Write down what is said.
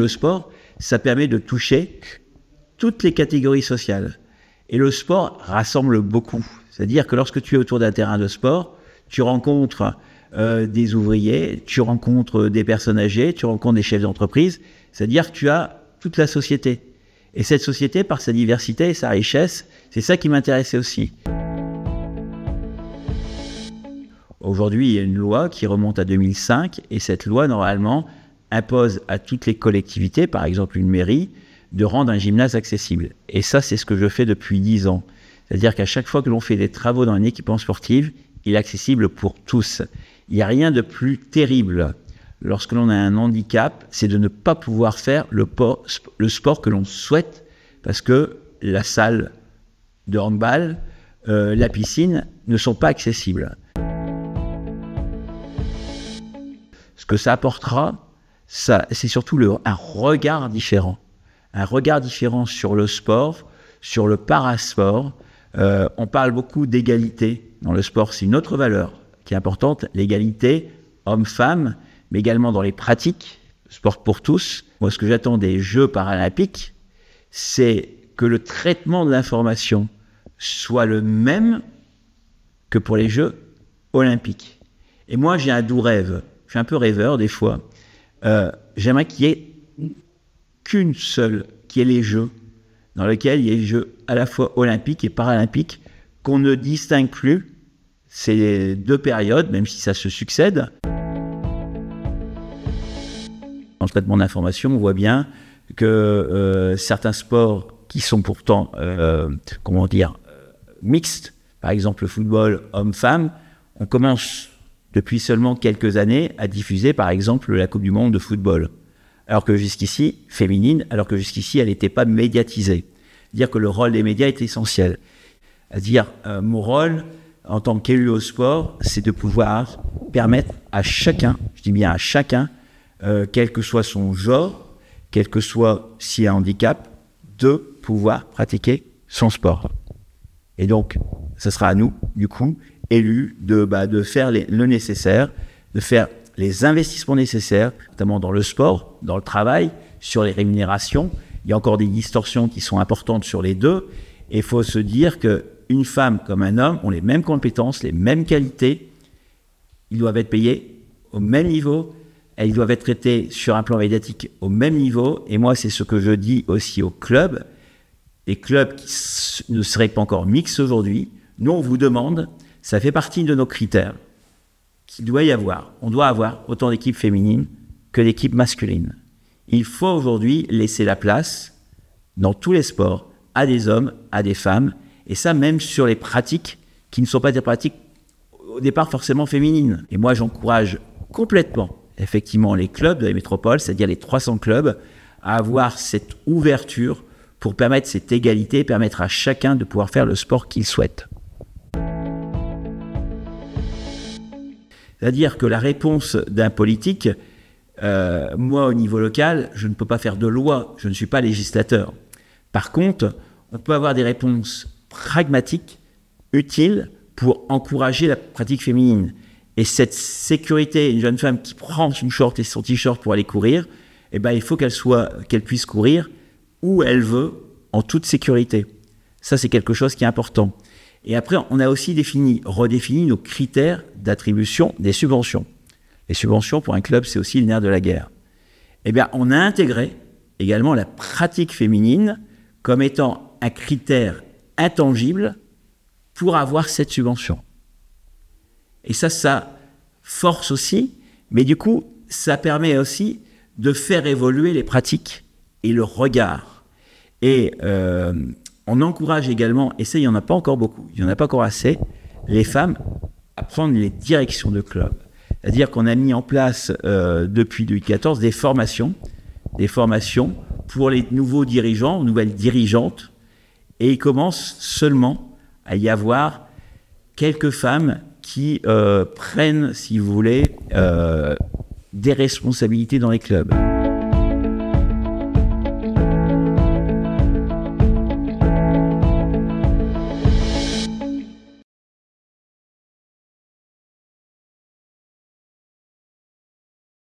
le sport, ça permet de toucher toutes les catégories sociales. Et le sport rassemble beaucoup. C'est-à-dire que lorsque tu es autour d'un terrain de sport, tu rencontres des ouvriers, tu rencontres des personnes âgées, tu rencontres des chefs d'entreprise. C'est-à-dire que tu as toute la société. Et cette société, par sa diversité et sa richesse, c'est ça qui m'intéressait aussi. Aujourd'hui, il y a une loi qui remonte à 2005 et cette loi, normalement, impose à toutes les collectivités, par exemple une mairie, de rendre un gymnase accessible. Et ça, c'est ce que je fais depuis 10 ans. C'est-à-dire qu'à chaque fois que l'on fait des travaux dans un équipement sportif, il est accessible pour tous. Il n'y a rien de plus terrible lorsque l'on a un handicap, c'est de ne pas pouvoir faire le sport que l'on souhaite parce que la salle de handball, la piscine ne sont pas accessibles. Ce que ça apportera, c'est surtout un regard différent. Un regard différent sur le sport, sur le parasport. On parle beaucoup d'égalité dans le sport, c'est une autre valeur qui est importante, l'égalité homme-femme, mais également dans les pratiques, sport pour tous. Moi, ce que j'attends des Jeux paralympiques, c'est que le traitement de l'information soit le même que pour les Jeux olympiques. Et moi, j'ai un doux rêve. Je suis un peu rêveur des fois. J'aimerais qu'il y ait qu'une seule, qui est les Jeux, dans lesquels il y ait les Jeux à la fois olympiques et paralympiques, qu'on ne distingue plus ces deux périodes, même si ça se succède. En traitement d'information, on voit bien que certains sports qui sont pourtant, mixtes, par exemple le football homme-femme, on commence depuis seulement quelques années à diffuser, par exemple, la Coupe du Monde de football. Alors que jusqu'ici, féminine, alors que jusqu'ici, elle n'était pas médiatisée. Dire que le rôle des médias est essentiel. C'est-à-dire, mon rôle, en tant qu'élu au sport, c'est de pouvoir permettre à chacun, je dis bien à chacun, quel que soit son genre, quel que soit s'il y a un handicap, de pouvoir pratiquer son sport. Et donc, ce sera à nous, du coup, élus, de faire le nécessaire, de faire les investissements nécessaires, notamment dans le sport, dans le travail, sur les rémunérations. Il y a encore des distorsions qui sont importantes sur les deux. Et il faut se dire qu'une femme comme un homme ont les mêmes compétences, les mêmes qualités. Ils doivent être payés au même niveau. Ils doivent être traités sur un plan médiatique au même niveau. Et moi, c'est ce que je dis aussi aux clubs. Les clubs qui ne seraient pas encore mixtes aujourd'hui, nous, on vous demande, ça fait partie de nos critères, qu'il doit y avoir. On doit avoir autant d'équipes féminines que d'équipes masculines. Il faut aujourd'hui laisser la place, dans tous les sports, à des hommes, à des femmes, et ça même sur les pratiques qui ne sont pas des pratiques au départ forcément féminines. Et moi, j'encourage complètement, effectivement, les clubs de la métropole, c'est-à-dire les 300 clubs, à avoir cette ouverture pour permettre cette égalité, permettre à chacun de pouvoir faire le sport qu'il souhaite. C'est-à-dire que la réponse d'un politique, moi au niveau local, je ne peux pas faire de loi, je ne suis pas législateur. Par contre, on peut avoir des réponses pragmatiques, utiles pour encourager la pratique féminine. Et cette sécurité, une jeune femme qui prend son short et son t-shirt pour aller courir, eh ben, il faut qu'elle puisse courir où elle veut, en toute sécurité. Ça, c'est quelque chose qui est important. Et après, on a aussi redéfini nos critères d'attribution des subventions. Les subventions, pour un club, c'est aussi le nerf de la guerre. Eh bien, on a intégré également la pratique féminine comme étant un critère intangible pour avoir cette subvention. Et ça force aussi, mais du coup, ça permet aussi de faire évoluer les pratiques et le regard. Et on encourage également, et ça, il n'y en a pas encore beaucoup, il n'y en a pas encore assez, les femmes à prendre les directions de club. C'est-à-dire qu'on a mis en place, depuis 2014, des formations pour les nouveaux dirigeants, nouvelles dirigeantes, et il commence seulement à y avoir quelques femmes qui prennent, si vous voulez, des responsabilités dans les clubs.